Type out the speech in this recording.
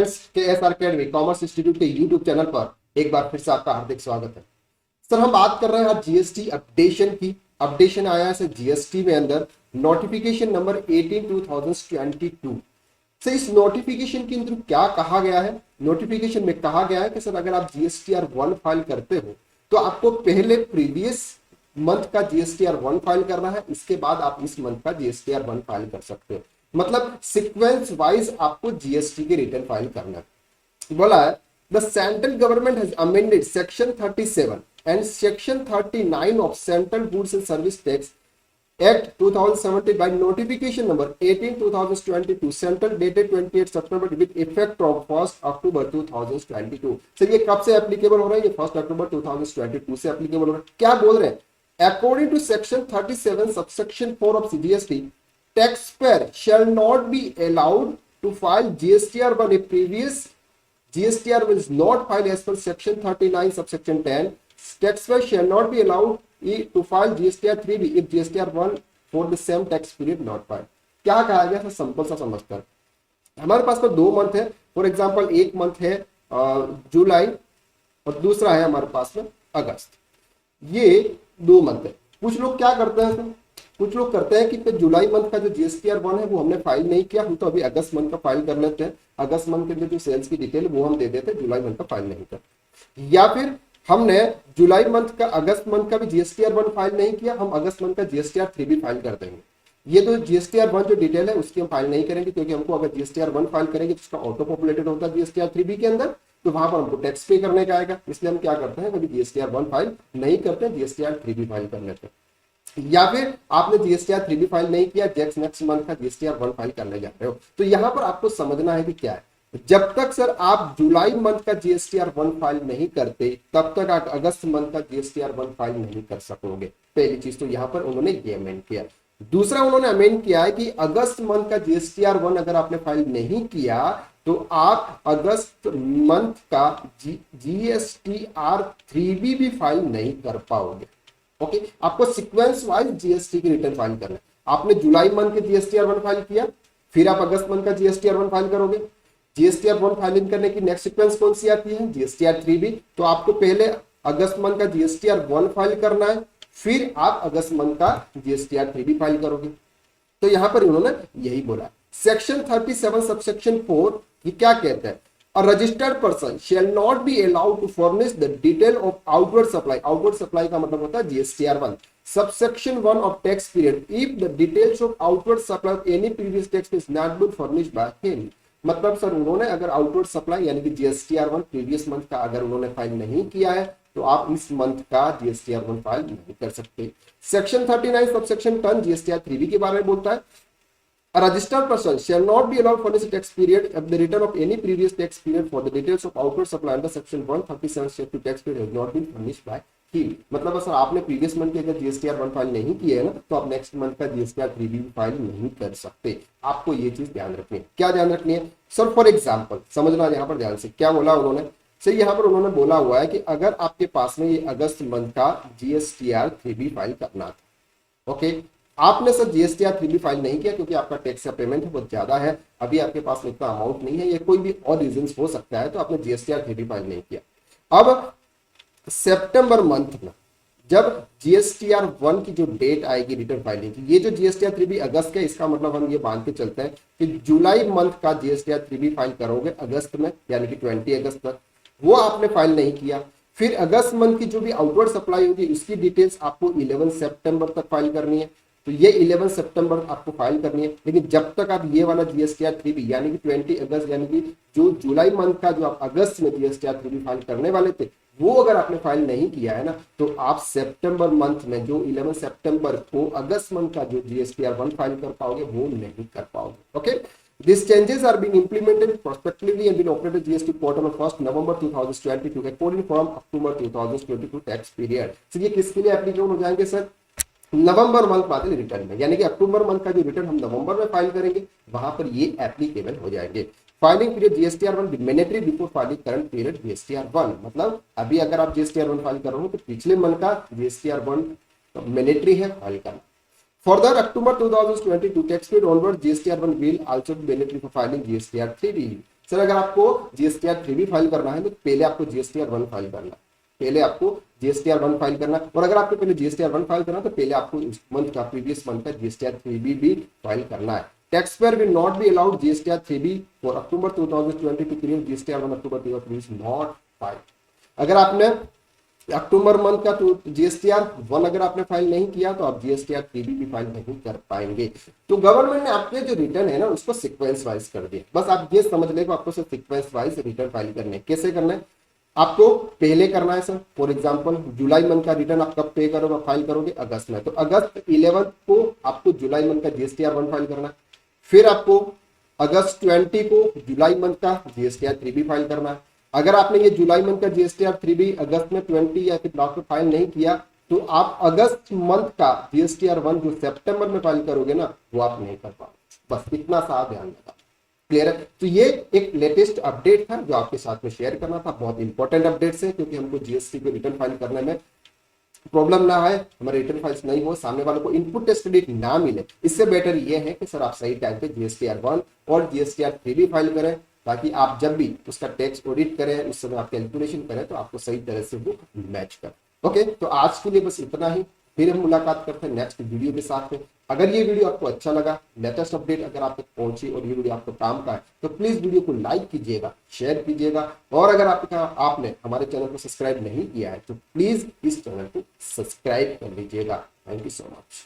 Friends, KSR academy commerce institute के YouTube channel पर एक बार फिर से आपका हार्दिक स्वागत है। सर, हम बात कर रहे हैं आज जीएसटी अपडेशन की। अपडेशन आया है सर जीएसटी में अंदर नोटिफिकेशन नंबर 18/2022 से। इस नोटिफिकेशन के अंदर क्या कहा गया है? नोटिफिकेशन में कहा गया है कि सर अगर आप जीएसटीआर 1 फाइल करते हो तो आपको पहले प्रीवियस मंथ का जीएसटीआर 1 फाइल करना है, इसके बाद आप इस मंथ का जीएसटीआर 1 फाइल कर सकते हो। मतलब सीक्वेंस वाइज आपको जीएसटी के रिटर्न फाइल करना है। बोला है the central government has amended section 37 and section 39 of central goods and service tax act 2017 by notification number 18/2022 central dated 28 September with effect of 1st October 2022। Sir ये कब से applicable हो रहा है? ये 1 अक्टूबर 2022 से एप्लीकेबल हो रहा है। क्या बोल रहे हैं? According to section 37 subsection 4 of GST, taxpayer shall not be allowed to file GSTR when a previous GSTR was not filed as per section 39 subsection 10. Taxpayer shall not be allowed to file GSTR 3B if GSTR 1 for the same tax period not filed। क्या कहा गया था? Simple सा समझकर, हमारे पास में 2 month है। For example एक मंथ है जुलाई और दूसरा है हमारे पास में अगस्त। ये 2 मंथ है। कुछ लोग क्या करते हैं? कुछ लोग करते हैं कि जुलाई मंथ का जो जीएसटीआर 1 है वो हमने फाइल नहीं किया, हम तो अभी अगस्त मंथ का फाइल कर लेते हैं। अगस्त मंथ के जो सेल्स की डिटेल वो हम दे देते हैं, जुलाई मंथ का फाइल नहीं करते। या फिर हमने जुलाई मंथ का अगस्त मंथ का भी जीएसटीआर 1 फाइल नहीं किया, हम अगस्त मंथ का जीएसटीआर 3 भी फाइल कर देंगे। ये तो जीएसटीआर 1 जो डिटेल है उसकी हम फाइल नहीं करेंगे, क्योंकि हमको अगर जीएसटीआर 1 फाइल करेंगे तो उसका ऑटो पॉपुलेटेड होता है जीएसटीआर 3 के अंदर, तो वहां पर हमको टैक्स पे करने का आएगा। इसलिए हम क्या करते हैं, कभी जीएसटीआर 1 फाइल नहीं करते, जीएसटीआर 3 फाइल कर लेते हैं। या फिर आपने जीएसटीआर 3 फाइल नहीं किया, नेक्स्ट मंथ का जीएसटीआर 1 फाइल करने जा रहे हो, तो यहां पर आपको समझना है कि क्या है। जब तक सर आप जुलाई मंथ का जीएसटीआर 1 फाइल नहीं करते, तब तक आप अगस्त मंथ का जीएसटीआर 1 फाइल नहीं कर सकोगे। पहली चीज तो यहां पर उन्होंने ये अमेंड किया। दूसरा उन्होंने अमेंड किया है कि अगस्त मंथ का जीएसटीआर 1 अगर आपने फाइल नहीं किया तो आप अगस्त मंथ का जीएसटीआर 3 भी फाइल नहीं कर पाओगे। ओके, आपको सीक्वेंस वाइज जीएसटी की रिटर्न फाइल करना है। आपने जुलाई मंथ के जीएसटीआर 1 फाइल किया, फिर आप अगस्त मंथ का जीएसटीआर 1 फाइल करोगे। जीएसटीआर 1 फाइलिंग करने की नेक्स्ट सीक्वेंस कौन सी आती है? जीएसटीआर 3 तो आपको पहले अगस्त मंथ का जीएसटीआर 1 फाइल करना है, फिर आप अगस्त मंथ का जीएसटीआर 3 फाइल करोगे। तो यहां पर उन्होंने यही बोला। सेक्शन 37 सबसेक्शन 4 ये क्या कहता है? A registered person shall not be allowed to furnish the detail of outward supply। outward supply का मतलब होता है GSTR 1 subsection 1 of tax period if the details of outward supply of any previous tax is not been furnished by him। मतलब sir उन्होंने अगर outward supply यानी कि GSTR 1 previous month का अगर उन्होंने फाइल नहीं किया है तो आप इस मंथ का जीएसटीआर 1 फाइल नहीं कर सकते। सेक्शन 39 सबसेक्शन 10 जीएसटीआर 3 के बारे में बोलता है। A registered person shall not be allowed to furnish a tax period of the return of any previous tax period for the details of outward supply under section 137 state to tax period has not been furnished by him। मतलब sir आपने previous month के अगर GSTR 1 file नहीं किया है ना, तो आप नेक्स्ट मंथ का जीएसटीआर 3 भी फाइल नहीं कर सकते। आपको ये चीज ध्यान रखनी है। क्या ध्यान रखनी है सर? फॉर एग्जाम्पल समझना यहाँ पर ध्यान से, क्या बोला उन्होंने? सर यहाँ पर उन्होंने बोला हुआ है कि अगर आपके पास में ये अगस्त मंथ का जीएसटीआर 3 फाइल करना था, ओके, आपने सर जीएसटीआर 3 फाइल नहीं किया क्योंकि आपका टैक्स का पेमेंट है बहुत ज्यादा है, अभी आपके पास में इतना अमाउंट नहीं है, ये कोई भी और रीजन हो सकता है, तो आपने जीएसटीआर 3 फाइल नहीं किया। अब सितंबर मंथ में जब जीएसटीआर 1 की जो डेट आएगी रिटर्न फाइलिंग की, ये जो जीएसटीआर 3 अगस्त का, इसका मतलब हम ये मान के चलते हैं कि जुलाई मंथ का जीएसटीआर 3 फाइल करोगे अगस्त में, यानी कि 20 अगस्त तक, वो आपने फाइल नहीं किया। फिर अगस्त मंथ की जो भी आउटवर्ड सप्लाई होगी उसकी डिटेल्स आपको 11 सितंबर तक फाइल करनी है, तो ये 11 सितंबर आपको फाइल करनी है। लेकिन जब तक आप ये वाला जीएसटीआर 3 यानी कि 20 अगस्त यानी कि जो जुलाई मंथ का जो आप अगस्त में जीएसटीआर 3 फाइल करने वाले थे, वो अगर आपने फाइल नहीं किया है ना, तो आप सितंबर मंथ में जो 11 सितंबर को अगस्त मंथ का जो जीएसटीआर 1 फाइल कर पाओगे वो नहीं कर पाओगे। Okay, These changes are being implemented prospectively and will operate the GST portal on 1st November 2022 according from October 2022 tax period। तो ये किसके लिए एप्लीकेबल हो जाएंगे सर? नवंबर मंथ वाले रिटर्न में, यानी कि अक्टूबर मंथ का जो रिटर्न हम नवंबर में फाइल करेंगे वहां पर ये एप्लीकेबल हो जाएंगे। Filing period GSTR 1 mandatory before filing current period GSTR 1। मतलब अभी अगर आप जीएसटीआर 1 फाइल कर रहे हो तो पिछले मंथ का जीएसटीआर 1 मैंडेटरी है फाइल करना। Further, October 2022 tax period onward, GSTR 1 will also be mandatory for filing GSTR 3. Sir अगर आपको जीएसटीआर 3 भी फाइल करना है तो पहले आपको जीएसटीआर 1 फाइल करना है, पहले आपको जीएसटीआर 1 फाइल करना है। और अगर आपको पहले जीएसटीआर 1 फाइल करना है तो पहले आपको उस मंथ का, प्रीवियस मंथ का जीएसटीआर 3B भी फाइल करना है। Taxpayer will not be allowed GSTR 3B for October 2020 to clear GSTR 1 October 2023 is not filed। अगर आपने अक्टूबर मंथ का तो जीएसटीआर 1 अगर आपने फाइल नहीं किया तो आप जीएसटीआर 3B भी फाइल नहीं कर पाएंगे। तो गवर्नमेंट ने आपके जो रिटर्न है ना उसको सीक्वेंस वाइज कर दिया। बस आप ये समझ ले आपको सीक्वेंस वाइज रिटर्न फाइल करने। कैसे करना है, आपको पहले करना है sir, for example July month का रिटर्न आप कब पे करोगे, फाइल करोगे अगस्त में, तो अगस्त 11 को आपको जुलाई मंथ का जीएसटीआर 1 फाइल करना है। फिर आपको अगस्त 20 को जुलाई मंथ का जीएसटीआर 3B फाइल करना है। अगर आपने ये जुलाई मंथ का जीएसटीआर 3B अगस्त में 20 या फिर लास्ट में फाइल नहीं किया तो आप अगस्त मंथ का जीएसटीआर 1 जो सितंबर में फाइल करोगे ना वो आप नहीं कर पाओगे। बस इतना सा ध्यान रखा। क्लियर है। तो ये एक लेटेस्ट अपडेट था जो आपके साथ में शेयर करना था। बहुत इंपॉर्टेंट अपडेट्स है क्योंकि हमको जीएसटी को रिटर्न फाइल करने में प्रॉब्लम ना आए, हमारे रिटर्न फाइल्स नहीं हो, सामने वालों को इनपुट टैक्स क्रेडिट ना मिले। इससे बेटर ये है कि सर आप सही टाइम पे जीएसटीआर 1 और जीएसटीआर 3 फाइल करें ताकि आप जब भी उसका टैक्स ऑडिट करें उस समय आप कैलकुलेशन करें तो आपको सही तरह से वो मैच करे। ओके, तो आज के लिए बस इतना ही। फिर हम मुलाकात करते हैं नेक्स्ट वीडियो के साथ में। अगर ये वीडियो आपको अच्छा लगा, लेटेस्ट अपडेट अगर आप तक पहुंची और ये वीडियो आपको काम का है तो प्लीज वीडियो को लाइक कीजिएगा, शेयर कीजिएगा। और अगर आपने हमारे चैनल को सब्सक्राइब नहीं किया है तो प्लीज इस चैनल को सब्सक्राइब कर लीजिएगा। Thank you so much.